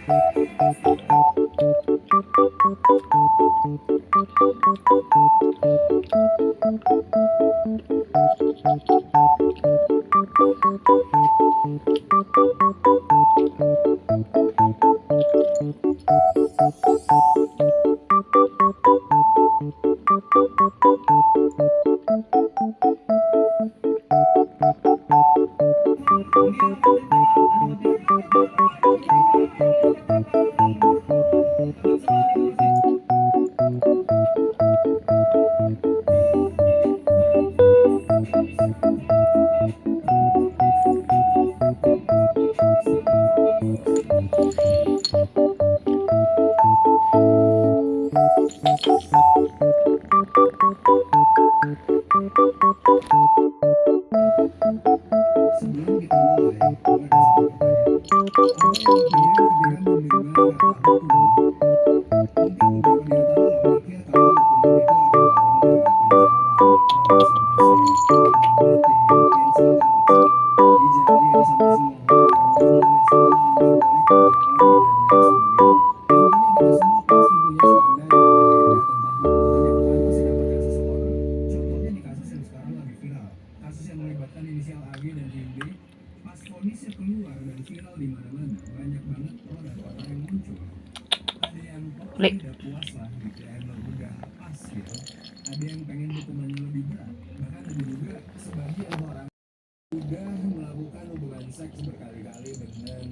Sebelum kita mulai, gue ada satu pertanyaan. Apa yang lo pikirin ketika mendengar kata hukuman? Mungkin beberapa di antara lo mikir kalau hukuman itu adalah denda, penjara, perampasan aset, hukuman mati, cancel culture, dijauhin sama semua orang, nggak boleh sekolah, nggak boleh kerja lagi, dan lain sebagainya. Intinya kita semua pasti punya standar yang berbeda tentang hukuman yang pantas didapatkan seseorang. Contohnya di kasus yang sekarang lagi viral. Kasus yang melibatkan inisial AG dan JB. Pas vonisnya keluar dan viral di mana-mana, banyak banget pro dan kontra yang muncul. Ada yang pokoknya udah puas lah gitu ya, emang udah pas gitu. Ada yang pengen hukumannya lebih berat. Bahkan ada juga sebagian orang udah melakukan hubungan seks berkali-kali dengan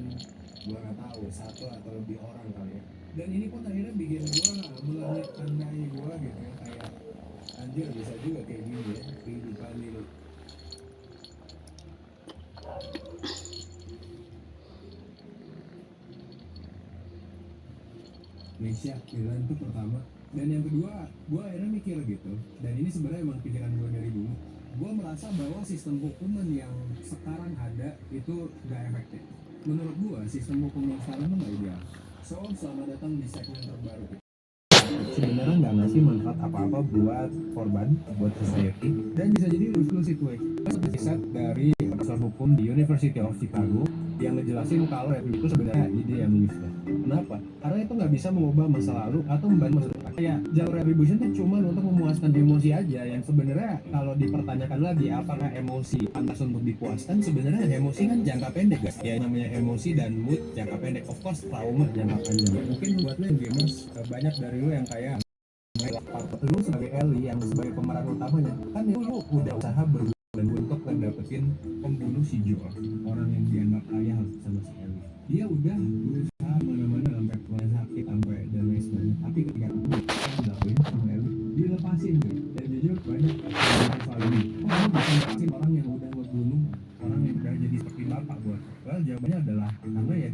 gua nggak tahu satu atau lebih orang kali ya. Dan ini pun akhirnya bikin gua melangit tandai gua gitu ya, kayak anjir bisa juga kayak gini ya kehidupan ini. Nesya Milan itu pertama, dan yang kedua gue akhirnya mikir gitu, dan ini sebenarnya emang pikiran gue dari dulu. Gue merasa bahwa sistem hukuman yang sekarang ada itu gak efektif. Menurut gue sistem hukum yang sekarang tuh gak ideal. So selamat datang di segmen terbaru. Sebenarnya nggak ngasih manfaat apa-apa buat korban, buat society, dan bisa jadi exclusive way. Riset dari profesor hukum di University of Chicago yang ngejelasin kalau review itu sebenarnya ide yang useless. Kenapa? Karena itu nggak bisa mengubah masa lalu atau membantu masa depan. Kayak jalur retribution itu cuma untuk memuaskan emosi aja, yang sebenarnya kalau dipertanyakan lagi apakah emosi pantas untuk dipuaskan, sebenarnya emosi kan jangka pendek guys. Ya namanya emosi dan mood jangka pendek. Of course trauma jangka panjang. Mungkin buat lo yang gamers, banyak dari lo yang kayak lu sebagai Ellie yang sebagai pemeran utamanya kan lu udah usaha berbulan-bulan untuk ngedapetin pembunuh si Joel, orang yang dianggap ayah sama si Ellie. Dia udah berusaha mana-mana sampai rumah sakit sampai dan lain sebagainya, tapi ketika itu dilakuin sama Ellie dilepasin gitu. Dan jujur banyak yang soal ini, kok kamu bisa lepasin orang yang udah ngebunuh orang yang udah jadi seperti bapak buat? Well, jawabannya adalah karena ya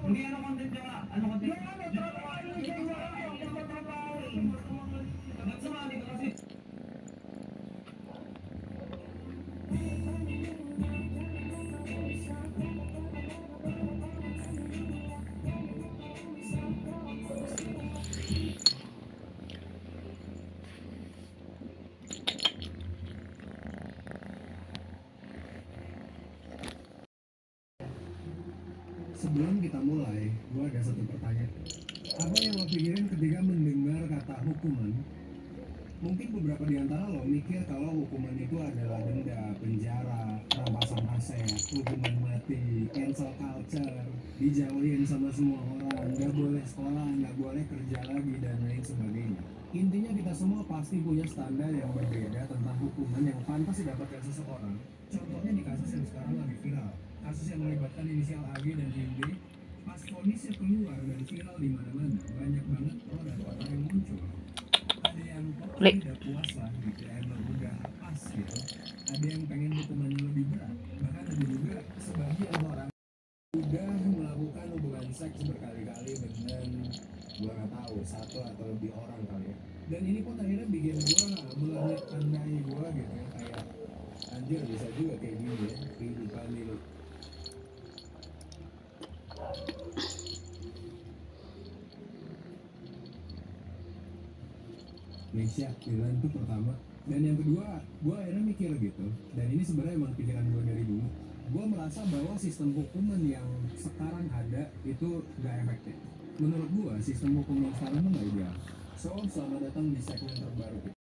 Hindi ano content nyo nga? Ano content? Ba't sumali ka kasi? sebelum kita mulai, gue ada satu pertanyaan. Apa yang lo pikirin ketika mendengar kata hukuman? Mungkin beberapa di antara lo mikir kalau hukuman itu adalah denda, penjara, perampasan aset, hukuman mati, cancel culture, dijauhin sama semua orang, nggak boleh sekolah, nggak boleh kerja lagi, dan lain sebagainya. Intinya kita semua pasti punya standar yang berbeda tentang hukuman yang pantas didapatkan seseorang. Contohnya di kasus yang sekarang lagi viral, kasus yang melibatkan inisial AG dan JB. Pas vonisnya keluar dan viral di mana-mana, banyak banget pro dan kontra yang muncul. Ada yang pokoknya udah puas lah gitu ya, emang udah pas gitu. Ada yang pengen hukumannya lebih berat. Bahkan ada juga atau lebih orang kali ya. Dan ini pun akhirnya bikin gue melanyakkan gue gitu ya, kayak anjir bisa juga kayak gini ya kehidupan ini. Nesya pilihan itu pertama, dan yang kedua gue akhirnya mikir gitu, dan ini sebenarnya emang pikiran gue dari dulu. Gue merasa bahwa sistem hukuman yang sekarang ada itu gak efektif. Menurut gue sistem hukum yang sekarang tuh gak ideal. So selamat datang di segmen terbaru.